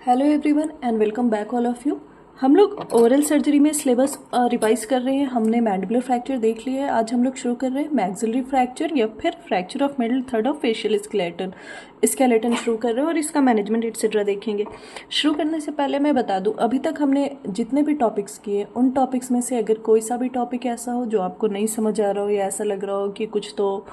Hello everyone and welcome back all of you. हम लोग oral surgery में syllabus revise कर रहे हैं। हमने मैंडिबुलर फ्रैक्चर देख लिया है। आज हम लोग शुरू कर रहे हैं मैक्सिलरी फ्रैक्चर या फिर fracture of middle third of facial skeleton शुरू कर रहे हैं और इसका मैनेजमेंट एटसेट्रा देखेंगे। शुरू करने से पहले मैं बता दूं, अभी तक हमने जितने भी टॉपिक्स किए उन टॉपिक्स में से अगर कोई सा भी टॉपिक ऐसा हो जो आपको नहीं समझ आ रहा हो या ऐसा लग रहा हो कि कुछ तो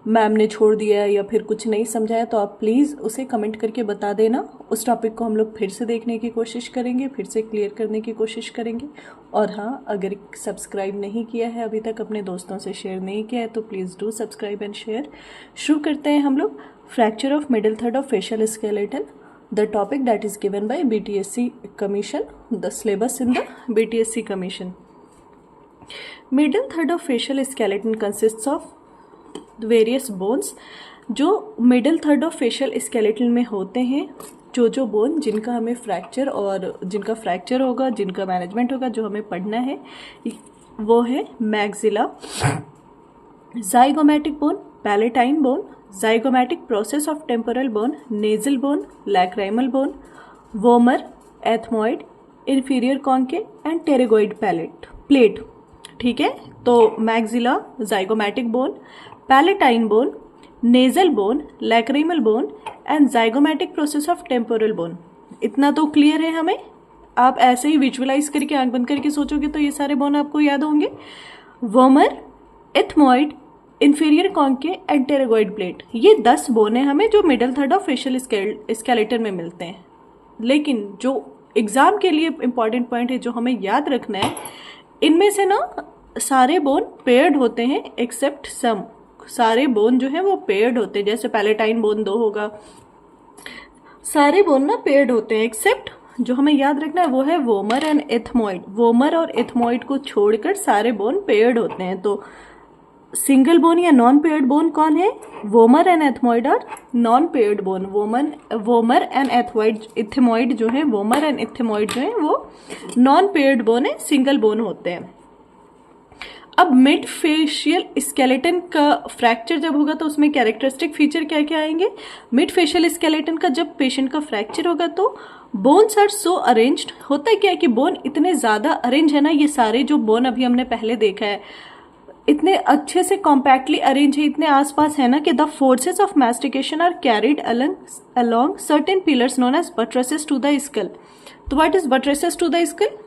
मैम ने छोड़ दिया है या फिर कुछ नहीं समझाया, तो आप प्लीज़ उसे कमेंट करके बता देना। उस टॉपिक को हम लोग फिर से देखने की कोशिश करेंगे, फिर से क्लियर करने की कोशिश करेंगे। और हाँ, अगर सब्सक्राइब नहीं किया है अभी तक, अपने दोस्तों से शेयर नहीं किया है, तो please do subscribe and share. शुरू करते हैं हम लोग fracture of middle third of facial skeleton, the topic that is given by BTSC commission, the syllabus in the BTSC commission. Middle third of facial skeleton consists of various bones. जो middle third of facial skeleton में होते हैं, जो bone जिनका हमें fracture और जिनका fracture होगा, जिनका मैनेजमेंट होगा, जो हमें पढ़ना है, वो है maxilla, zygomatic bone, palatine bone, zygomatic process of temporal bone, nasal bone, lacrimal bone, vomer, ethmoid, inferior concha and pterygoid plate. ठीक है, तो maxilla, zygomatic bone, palatine bone, nasal bone, lacrimal bone and zygomatic process of temporal bone. इतना तो clear है हमें। आप ऐसे ही visualise करके आंख बंद करके सोचोगे तो ये सारे बोन आपको याद होंगे। Vomer, ethmoid, inferior concha and pterygoid plate, ये 10 बोन है हमें जो middle third of facial skeleton में मिलते हैं। लेकिन जो एग्जाम के लिए इंपॉर्टेंट पॉइंट है, जो हमें याद रखना है, इनमें से ना सारे बोन पेयर्ड होते हैं एक्सेप्ट सम। सारे बोन जो है वो पेयर्ड होते हैं, जैसे पैलेटाइन बोन 2 होगा, सारे बोन ना पेयर्ड होते हैं एक्सेप्ट जो हमें याद रखना है वो है वोमर एंड एथमॉइड। वोमर और एथमॉइड को छोड़कर सारे बोन पेयर्ड होते हैं। तो सिंगल बोन या नॉन पेयर्ड बोन कौन है? वोमर एंड एथमॉइड और non paired bone. Vomer and ethmoid जो है, वोमर एंड एथमॉइड जो है वो नॉन पेयर्ड बोन है, सिंगल बोन होते हैं। अब मिड फेशियल स्केलेटन का फ्रैक्चर जब होगा तो उसमें कैरेक्टरिस्टिक फीचर क्या क्या आएंगे? मिड फेशियल स्केलेटन का जब पेशेंट का फ्रैक्चर होगा तो बोन्स आर सो अरेंज्ड। होता है क्या है कि बोन इतने ज्यादा अरेंज है ना, ये सारे जो बोन अभी हमने पहले देखा है इतने अच्छे से कॉम्पैक्टली अरेंज है, इतने आसपास है ना, कि the forces of mastication are carried along certain pillars known as buttresses to the skull। तो what is buttresses to the skull?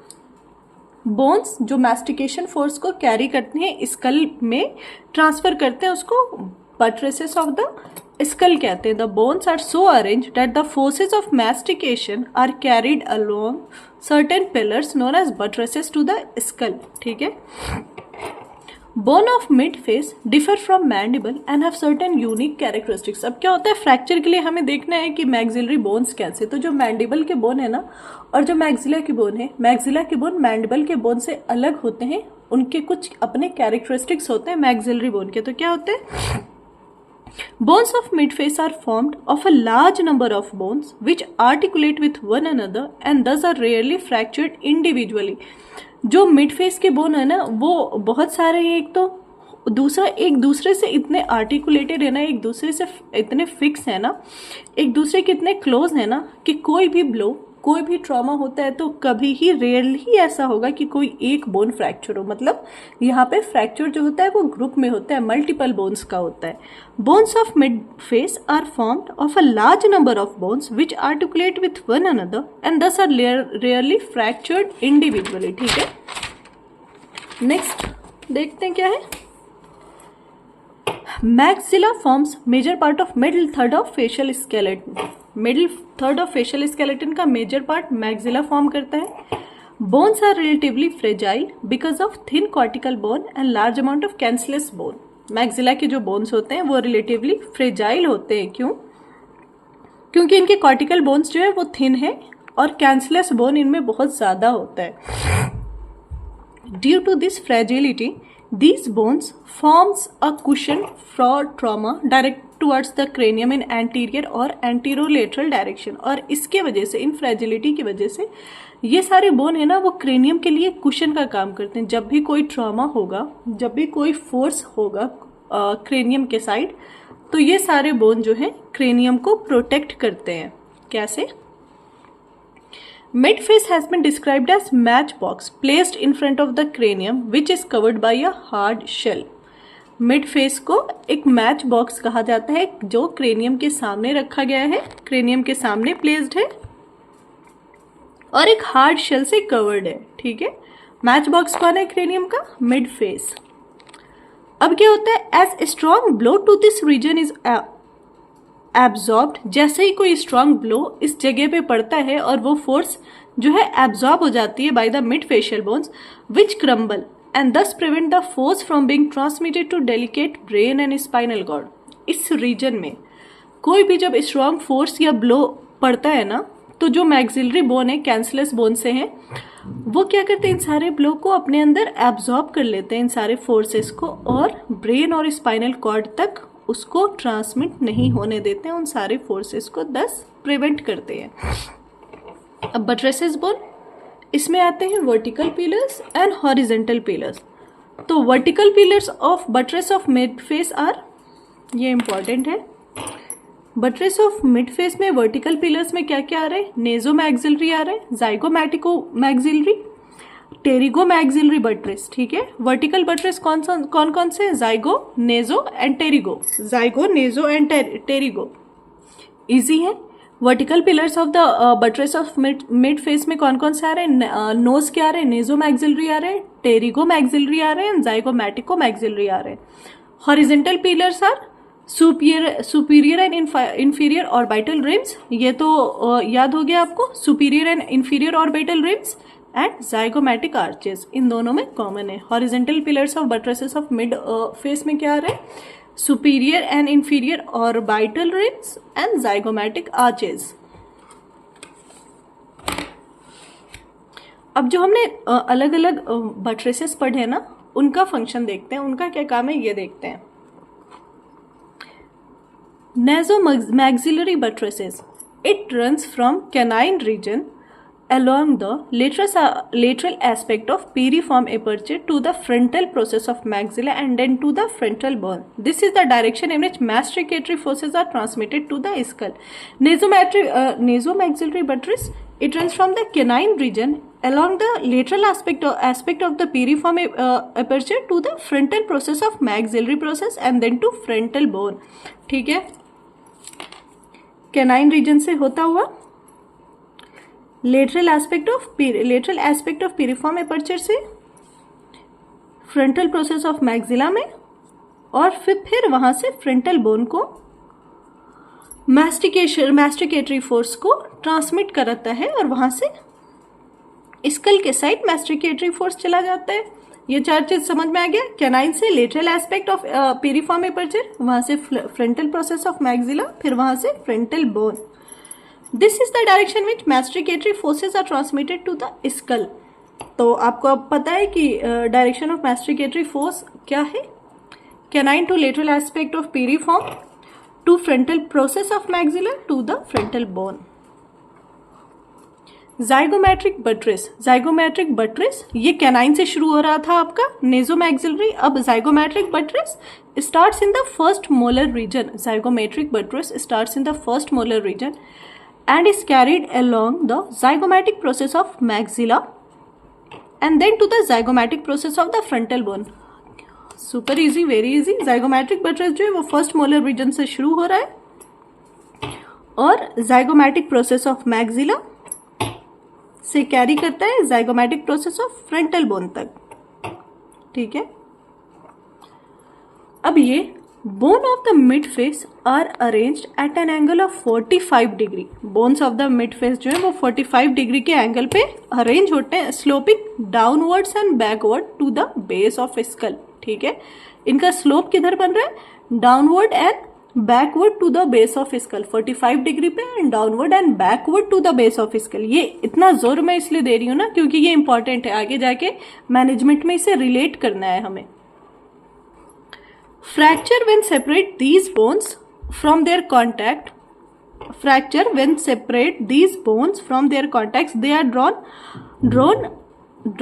Bones जो मैस्टिकेशन फोर्स को कैरी करते हैं, स्कल में ट्रांसफर करते हैं, उसको बट्रेसेस ऑफ द स्कल कहते हैं। The bones are so arrange that the forces of mastication are carried along certain pillars known as buttresses to the skull. ठीक है। Bone of mid face differ from mandible and have certain unique characteristics. अब क्या होता है, fracture के लिए हमें देखना है कि मैक्सिलरी बोन्स कैसे। तो जो मैंडिबल के बोन है ना और जो मैक्सिला की बोन है, मैक्सिला के बोन मैंडिबल के बोन से अलग होते हैं, उनके कुछ अपने कैरेक्टरिस्टिक्स होते हैं मैक्सिलरी बोन के। तो क्या होते हैं? Bones of mid face are formed of a large number of bones which articulate with one another and thus are rarely fractured individually. जो मिड फेस के बोन है ना वो बहुत सारे हैं, एक तो दूसरा एक दूसरे से इतने आर्टिकुलेटेड है ना, एक दूसरे से इतने फिक्स है ना, एक दूसरे के इतने क्लोज है ना, कि कोई भी ब्लो, कोई भी ट्रॉमा होता है तो कभी ही रेयरली ऐसा होगा कि कोई एक बोन फ्रैक्चर हो। मतलब यहाँ पे फ्रैक्चर जो होता है वो ग्रुप में होता है, मल्टीपल बोन्स का होता है। Bones of mid face are formed of a large number of bones which articulate with one another and thus are rarely fractured individually. ठीक है, नेक्स्ट देखते हैं क्या है। Maxilla forms major part of middle third of facial skeleton. Middle third of facial skeleton का major part maxilla form करता है। Bones are relatively fragile because of thin cortical bone and large amount of कैंसलेस bone. Maxilla के जो bones होते हैं वो relatively fragile होते हैं। क्यों? क्योंकि इनके कॉर्टिकल बोन्स जो है वो थिन है और कैंसलेस बोन इनमें बहुत ज्यादा होता है। Due to this fragility these bones forms a cushion for trauma direct towards the cranium in anterior or anterolateral direction। और इसके वजह से, इन फ्रेजिलिटी की वजह से ये सारे बोन है ना वो क्रेनियम के लिए कुशन का काम करते हैं। जब भी कोई ट्रॉमा होगा, जब भी कोई फोर्स होगा क्रेनियम के साइड, तो ये सारे बोन जो है क्रेनियम को प्रोटेक्ट करते हैं। कैसे? Mid face has been described as matchbox placed in front of the cranium which is covered by a hard shell. Mid face को एक मैच बॉक्स कहा जाता है जो क्रेनियम के सामने रखा गया है, क्रेनियम के सामने प्लेस्ड है और एक हार्ड शेल से कवर्ड है. ठीक है, मैच बॉक्स कौन है क्रेनियम का? Mid face. अब क्या होता है? As strong blow to this region is absorbed. जैसे ही कोई स्ट्रॉन्ग ब्लो इस जगह पे पड़ता है और वो फोर्स जो है एब्जॉर्ब हो जाती है by the mid facial bones which crumble and thus prevent the force from being transmitted to delicate brain and spinal cord. इस रीजन में कोई भी जब स्ट्रॉन्ग फोर्स या ब्लो पड़ता है ना, तो जो मैक्सिलरी बोन है, कैंसलस बोन से है, वो क्या करते हैं? इन सारे ब्लो को अपने अंदर एब्जॉर्ब कर लेते हैं, इन सारे फोर्सेस को, और ब्रेन और स्पाइनल कॉर्ड तक उसको ट्रांसमिट नहीं होने देते हैं, उन सारे फोर्सेस को दस प्रिवेंट करते हैं. अब बट्रेसेस बोन, इसमें आते हैं vertical pillars and horizontal pillars. तो vertical pillars of buttress of mid face are, ये इंपॉर्टेंट है. बट्रेस ऑफ मिड फेस में वर्टिकल पिलर्स में क्या क्या आ रहा है? नेजो मैक्सिलरी आ रहा है, zygomatico maxillary, pterygo maxillary buttress. ठीक है, वर्टिकल बट्रेस कौन कौन से? Zygo, naso and pterygo. Zygo, naso and pterygo easy है. Vertical pillars of the buttress of mid face में कौन कौन से आ रहे हैं? नोज के आ रहे हैं, नेजो मैक्सिलरी आ रहे हैं, टेरिगो मैक्सिलरी आ रहे हैं, जाइगोमैटिको मैक्सिलरी आ रहे हैं. Horizontal pillars are superior and inferior orbital rims. ये तो याद हो गया आपको, superior and inferior orbital rims and zygomatic arches, इन दोनों में कॉमन है. Horizontal pillars of buttresses of mid face में क्या आ रहा है? Superior and inferior orbital rims and zygomatic arches. अब जो हमने अलग अलग बट्रेसेस पढ़े हैं ना, उनका फंक्शन देखते हैं, उनका क्या काम है ये देखते हैं. Nasomaxillary buttresses. It runs from canine region along the lateral aspect of piriform aperture to the frontal process of maxilla and then to the frontal bone. This is the direction in which masticatory forces are transmitted to the skull. Nasomaxillary buttress, it runs from the canine region along the lateral aspect of the piriform aperture to the frontal process of maxillary process and then to frontal bone. ठीक है, canine reason से होता हुआ lateral aspect of piriform aperture से frontal process of maxilla में, और फिर वहां से फ्रंटल बोन को मैस्टिकेटरी फोर्स को ट्रांसमिट कराता है और वहां से स्कल के साइड मैस्टिकेटरी फोर्स चला जाता है. ये चार चीज समझ में आ गया. कैनाइन से lateral aspect of piriform aperture, वहां से फ्रंटल प्रोसेस ऑफ मैक्सिला, फिर वहां से frontal bone. This is the direction which masticatory forces are transmitted to the skull. तो आपको अब पता है कि डायरेक्शन ऑफ मैस्टिकेटरी फोर्स क्या है? Canine to lateral aspect of piriform to frontal process of maxilla to the frontal bone. Zygomatic buttress, ये canine से शुरू हो रहा था आपका नेजोमैक्सिलरी. अब zygomatic buttress starts in the first molar region. Zygomatic buttress starts in the first molar region and is carried along the zygomatic process of maxilla and then to the zygomatic process of the frontal bone. Super easy, very easy. Zygomatic buttress जो है वो first molar reason से शुरू हो रहा है और zygomatic process of maxilla से कैरी करता है zygomatic process of frontal bone तक. ठीक है, अब ये bone of the mid face are arranged at an angle of 45 degree. Bones of the mid face जो है वो 45 डिग्री के एंगल पे अरेंज होते हैं, sloping downwards and backward to the base of skull. ठीक है, इनका स्लोप किधर बन रहा है? Downward and backward to the base of skull. 45 degree पे and downward and backward to the base of skull. ये इतना जोर मैं इसलिए दे रही हूँ ना क्योंकि ये इंपॉर्टेंट है, आगे जाके मैनेजमेंट में इसे रिलेट करना है हमें. Fracture when separate these bones from their contact. Fracture when separate these bones from their contacts. They are drawn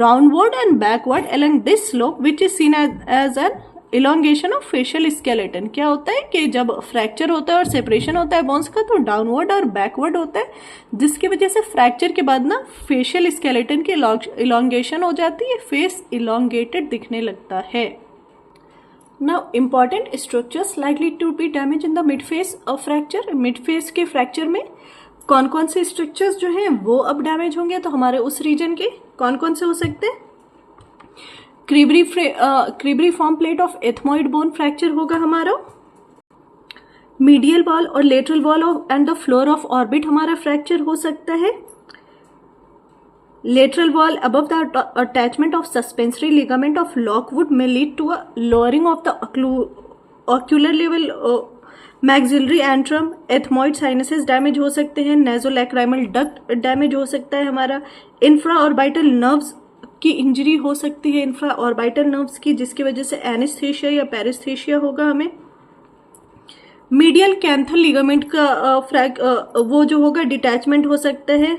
downward and backward along this slope, which is seen as an elongation of facial skeleton. क्या होता है कि जब fracture होता है और separation होता है बोन्स का तो डाउनवर्ड और बैकवर्ड होता है, जिसकी वजह से फ्रैक्चर के बाद ना फेशियल स्केलेटन की इलोंगेशन हो जाती है, फेस इलोंगेटेड दिखने लगता है। Now important structures likely to be damage in the mid face of fracture. Mid face के फ्रैक्चर में कौन कौन से स्ट्रक्चर्स जो हैं वो अब डैमेज होंगे, तो हमारे उस रीजन के कौन कौन से हो सकते हैं? Cribriform plate of ethmoid bone fracture होगा हमारा, मीडियल वॉल और lateral wall of and the floor of orbit हमारा फ्रैक्चर हो सकता है, lateral wall above the attachment of suspensory ligament of Lockwood may lead to a lowering of the ocular level, maxillary antrum, ethmoid sinuses damage हो सकते हैं, nasolacrimal duct damage हो सकता है हमारा, इंफ्राऑर्बिटल नर्व्स की इंजरी हो सकती है, इंफ्राऑर्बिटल नर्व्स की, जिसकी वजह से एनेस्थेशिया या पैरेस्थेशिया होगा हमें, मीडियल कैंथल लिगामेंट का वो जो होगा डिटैचमेंट हो सकता है,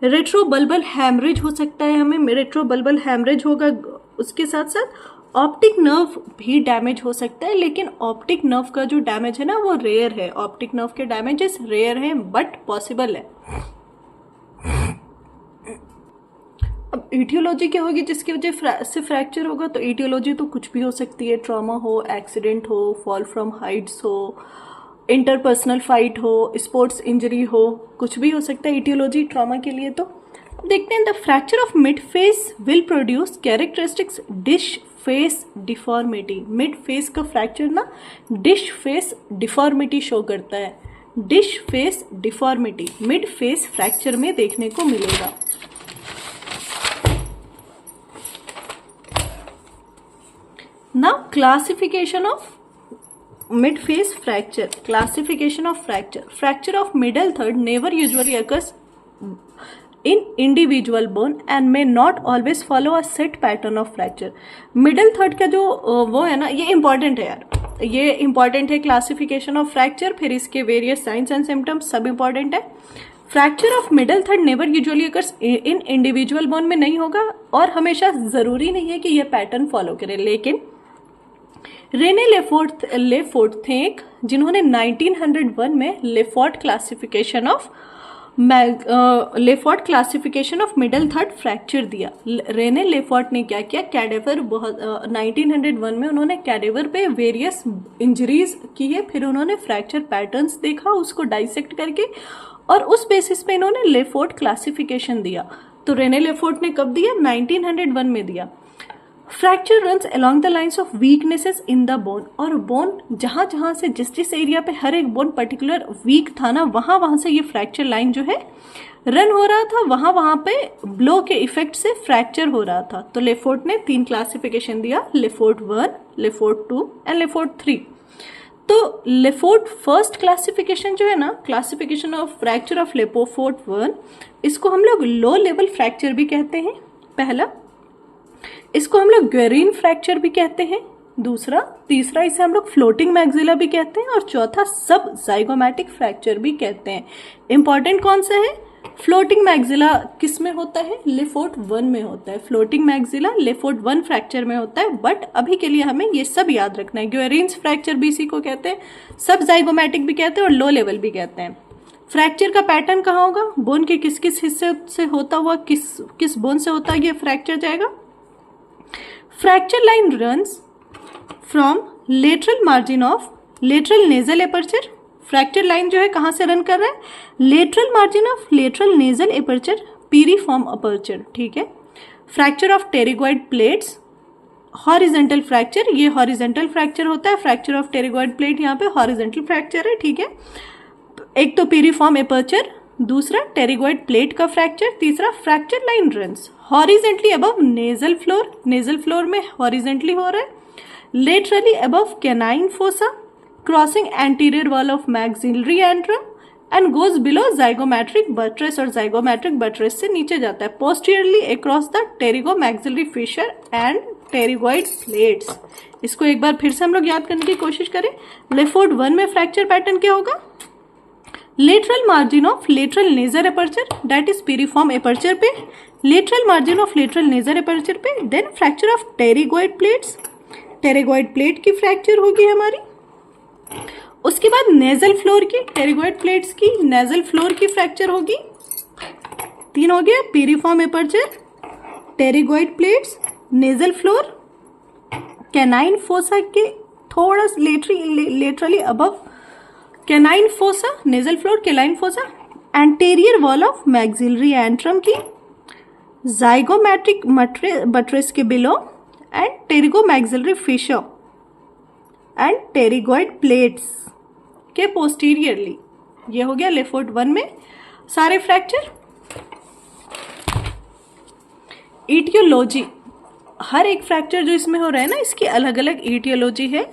रेट्रोबल्बल हैमरेज हो सकता है, हमें रेट्रोबल्बल हैमरेज होगा, उसके साथ साथ ऑप्टिक नर्व भी डैमेज हो सकता है, लेकिन ऑप्टिक नर्व का जो डैमेज है ना वो रेयर है, ऑप्टिक नर्व के डैमेजेस रेयर हैं बट पॉसिबल है। अब ईटियोलॉजी क्या होगी जिसकी वजह से फ्रैक्चर होगा, तो ईटियोलॉजी तो कुछ भी हो सकती है, ट्रॉमा हो, एक्सीडेंट हो, फॉल फ्रॉम हाइट्स हो, इंटरपर्सनल फाइट हो, स्पोर्ट्स इंजरी हो, कुछ भी हो सकता है ईटियोलॉजी ट्रॉमा के लिए। तो देखते हैं, the fracture of mid face will produce characteristics dish face deformity. Mid face का फ्रैक्चर ना डिश फेस डिफॉर्मिटी शो करता है, dish face deformity mid face fracture में देखने को मिलेगा। Now classification of mid face fracture, classification of fracture of middle third never usually occurs in individual bone and may not always follow a set pattern of fracture। middle third का जो वो है ना, ये important है यार, ये important है क्लासिफिकेशन ऑफ फ्रैक्चर, फिर इसके वेरियस साइंस एंड सिम्टम्स सब important है। Fracture of middle third never usually occurs in individual bone में नहीं होगा और हमेशा जरूरी नहीं है कि ये पैटर्न फॉलो करे, लेकिन रेने लेफोर्ट थे एक, जिन्होंने 1901 में Lefort classification of middle third fracture दिया। रेने लेफोर्ट ने क्या किया, कैडेवर 1901 में उन्होंने कैडेवर पे वेरियस इंजरीज की है, फिर उन्होंने फ्रैक्चर पैटर्न्स देखा उसको डाइसेक्ट करके, और उस बेसिस पे इन्होंने लेफोर्ट क्लासिफिकेशन दिया। तो रेने लेफोर्ट ने कब दिया, 1901 में दिया। Fracture runs along the lines of weaknesses in the bone, और बोन जहां जहां से जिस एरिया पे हर एक बोन पर्टिकुलर वीक था ना, वहां से ये फ्रैक्चर लाइन जो है रन हो रहा था, वहां पे ब्लो के इफेक्ट से फ्रैक्चर हो रहा था। तो लेफोर्ट ने 3 क्लासिफिकेशन दिया, लेफोर्ट 1, लेफोर्ट 2 एंड लेफोर्ट 3। तो लेफोर्ट फर्स्ट क्लासिफिकेशन जो है ना, classification of fracture of Le Fort 1, इसको हम लोग लो लेवल फ्रैक्चर भी कहते हैं, पहला। इसको हम लोग ग्वेरीन फ्रैक्चर भी कहते हैं, दूसरा। तीसरा इसे हम लोग फ्लोटिंग मैक्सिला भी कहते हैं, और चौथा सब जाइगोमैटिक फ्रैक्चर भी कहते हैं। इंपॉर्टेंट कौन सा है, फ्लोटिंग मैक्सिला किस में होता है, लेफोर्ट 1 में होता है। फ्लोटिंग मैक्सिला लेफोर्ट 1 फ्रैक्चर में होता है, बट अभी के लिए हमें ये सब याद रखना है। ग्वेरीन्स फ्रैक्चर भी इसी को कहते हैं, सब जाइगोमैटिक भी कहते हैं और लो लेवल भी कहते हैं। फ्रैक्चर का पैटर्न कहाँ होगा, बोन के किस किस हिस्से से होता हुआ किस बोन से होता है ये फ्रैक्चर जाएगा। Fracture line runs from lateral margin of lateral nasal aperture. Fracture line जो है कहां से रन कर रहा है, lateral margin of lateral nasal aperture, piriform aperture, ठीक है। Fracture of pterygoid plates, horizontal fracture, ये हॉरिजेंटल फ्रैक्चर होता है। फ्रैक्चर ऑफ टेरिगॉइड प्लेट यहाँ पे हॉरिजेंटल फ्रैक्चर है, ठीक है। एक तो पीरीफॉर्म एपर्चर, दूसरा टेरिगॉइड प्लेट का फ्रैक्चर, तीसरा fracture line runs horizontally above nasal floor, nasal floor में हॉरिजेंटली हो रहा है, laterally above canine fossa, crossing anterior wall of maxillary antrum and goes below zygomatic buttress, और जाइगोमैट्रिक बट्रेस से नीचे जाता है, posteriorly across the pterygo maxillary fissure and pterygoid plates. इसको एक बार फिर से हम लोग याद करने की कोशिश करें। लेफोर्ट 1 में फ्रैक्चर पैटर्न क्या होगा, lateral margin of lateral nasal aperture, that is piriform aperture पे, lateral margin of lateral nasal aperture पे, then fracture of pterygoid plates, pterygoid plate की फ्रैक्चर होगी हमारी। उसके बाद नेजल फ्लोर की, टेरेगॉइड प्लेट्स की नेजल फ्लोर की फ्रैक्चर होगी। 3 हो गया, piriform aperture, pterygoid plates, nasal floor, canine fossa के थोड़ा laterally above canine fossa, nasal floor, canine fossa, anterior wall of maxillary antrum की, जाइगोमेट्रिक बट्रेस के below, and pterygomaxillary fissure and pterygoid plates के posteriorly. ये हो गया Lefort 1 में सारे फ्रैक्चर। ईटियोलॉजी, हर एक फ्रैक्चर जो इसमें हो रहा है ना, इसकी अलग अलग ईटियोलॉजी है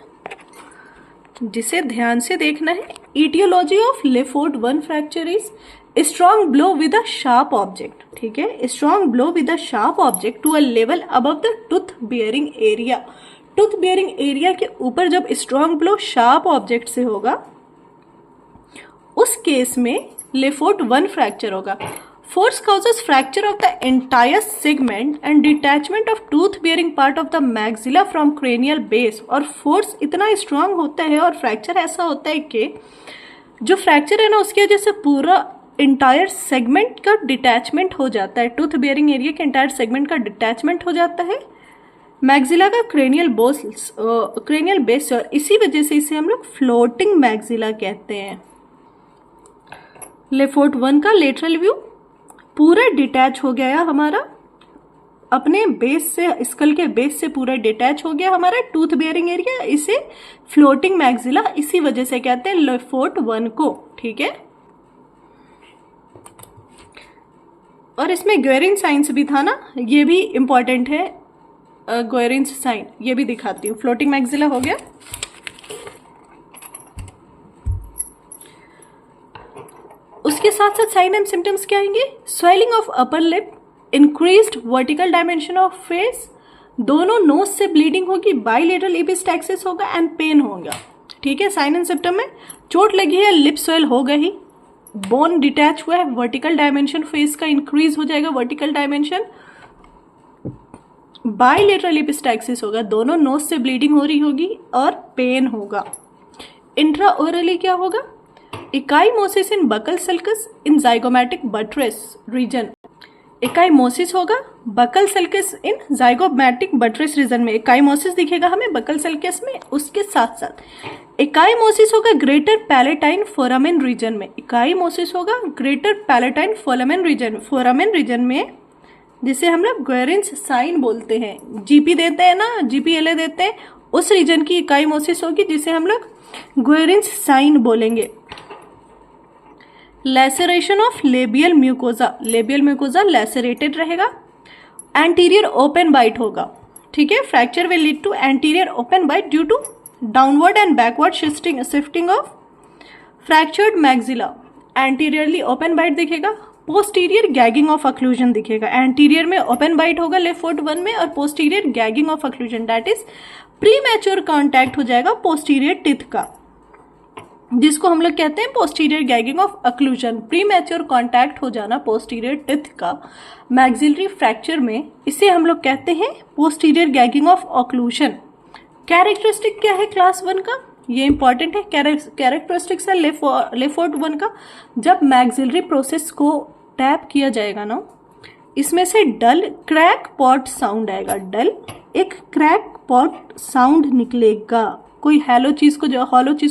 जिसे ध्यान से देखना है। Aetiology of Le Fort 1 fracture is strong blow with a sharp object, ठीक है, strong blow with a sharp object to a level above the tooth bearing area. Tooth bearing area के ऊपर जब स्ट्रॉन्ग ब्लो शार्प ऑब्जेक्ट से होगा उस case में Lefort 1 fracture होगा। Force causes fracture of the entire segment and detachment of tooth-bearing part of the maxilla from cranial base। और force इतना स्ट्रांग होता है और फ्रैक्चर ऐसा होता है कि जो फ्रैक्चर है ना उसकी वजह से पूरा इंटायर सेगमेंट का डिटैचमेंट हो जाता है, टूथ बियरिंग एरिया के इंटायर सेगमेंट का डिटैचमेंट हो जाता है मैक्सिला का क्रेनियल बेस और इसी वजह से इसे हम लोग फ्लोटिंग मैक्सिला कहते हैं। लेफोर्ट 1 का लेटरल व्यू पूरा डिटैच हो गया हमारा, अपने बेस से, स्कल के बेस से पूरा डिटैच हो गया हमारा टूथ बियरिंग एरिया, इसे फ्लोटिंग मैक्सिला इसी वजह से कहते हैं लेफोर्ट 1 को, ठीक है। और इसमें ग्वेरिन साइंस भी था ना, ये भी इंपॉर्टेंट है, ग्वेरिन साइन ये भी दिखाती हूँ। फ्लोटिंग मैक्सिला हो गया। उसके साथ साथ साइन एंड सिम्टम्स क्या आएंगे? Swelling of upper lip, increased vertical dimension of face, दोनों नोज से ब्लीडिंग होगी, बाइलेटरल एपिस्टैक्सिस होगा एंड पेन होगा, ठीक है। साइन एंड सिम्टम में चोट लगी है, लिप स्वेल हो गई, बोन डिटैच हुआ है, वर्टिकल डायमेंशन फेस का इंक्रीज हो जाएगा, वर्टिकल डायमेंशन, बाइलेटरल एपिस्टैक्सिस होगा, दोनों नोज से ब्लीडिंग हो रही होगी और पेन होगा। इंट्रा ओरली क्या होगा? इकाइमोसिस इन बकल सल्कस इन जाइगोमैटिक बट्रेस रीजन। इकाइमोसिस होगा बकल सल्कस इन जाइगोमैटिक बट्रेस रीजन में, इकाइमोसिस दिखेगा हमें बकल सल्कस में। उसके साथ साथ इकाइमोसिस होगा ग्रेटर पैलेटाइन फोरामेन रीजन में, इकाइमोसिस होगा ग्रेटर पैलेटाइन फोरामेन रीजन में, जिसे हम लोग ग्वेरिन्स साइन बोलते हैं। जीपी देते हैं ना, जीपीएलए देते हैं, उस रीजन की इकाइमोसिस होगी जिसे हम लोग ग्वेरिन्स साइन बोलेंगे। Laceration of labial mucosa lacerated रहेगा। एंटीरियर ओपन बाइट होगा, ठीक है। Fracture will lead to anterior open bite due to downward and backward shifting of fractured maxilla. Anteriorly open bite दिखेगा, पोस्टीरियर गैगिंग ऑफ अक्लूजन दिखेगा। Anterior में open bite होगा Le Fort 1 में और posterior gagging of occlusion, that is premature contact हो जाएगा posterior teeth का, जिसको हम लोग कहते हैं posterior gagging of occlusion. Premature contact हो जाना पोस्टीरियर टिथ का मैक्सिलरी फ्रैक्चर में, इसे हम लोग कहते हैं posterior gagging of occlusion. Characteristic क्या है क्लास 1 का? ये इंपॉर्टेंट है। कैरेक्टरिस्टिक्स है लेफोर्ट 1 का, जब मैक्सिलरी प्रोसेस को टैप किया जाएगा ना, इसमें से डल क्रैक पॉट साउंड आएगा, डल एक क्रैक पॉट साउंड निकलेगा। कोई हॉलो चीज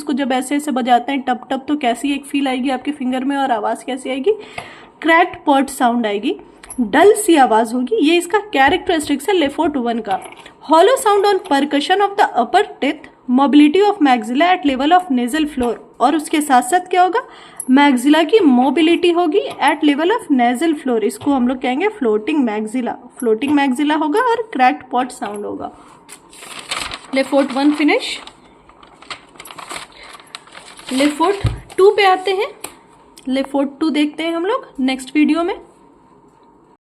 को जब ऐसे ऐसे बजाते हैं टप टप, तो कैसी एक फील आएगी आपके फिंगर में और आवाज कैसी आएगी? क्रैक्ड पॉट साउंड आएगी, डल सी आवाज होगी। ये इसका कैरेक्टरिस्टिक्स है लेफोर्ट 1 का। Hollow sound on percussion of the upper teeth, mobility of maxilla at level of nasal floor, और उसके साथ साथ क्या होगा? मैक्सिला की मोबिलिटी होगी at level of nasal floor, इसको हम लोग कहेंगे फ्लोटिंग मैक्सिला होगा और क्रैक्ड पॉट साउंड होगा। Le Fort 1 finish. लेफोर्ट 2 पे आते हैं। लेफोर्ट 2 देखते हैं हम लोग नेक्स्ट वीडियो में।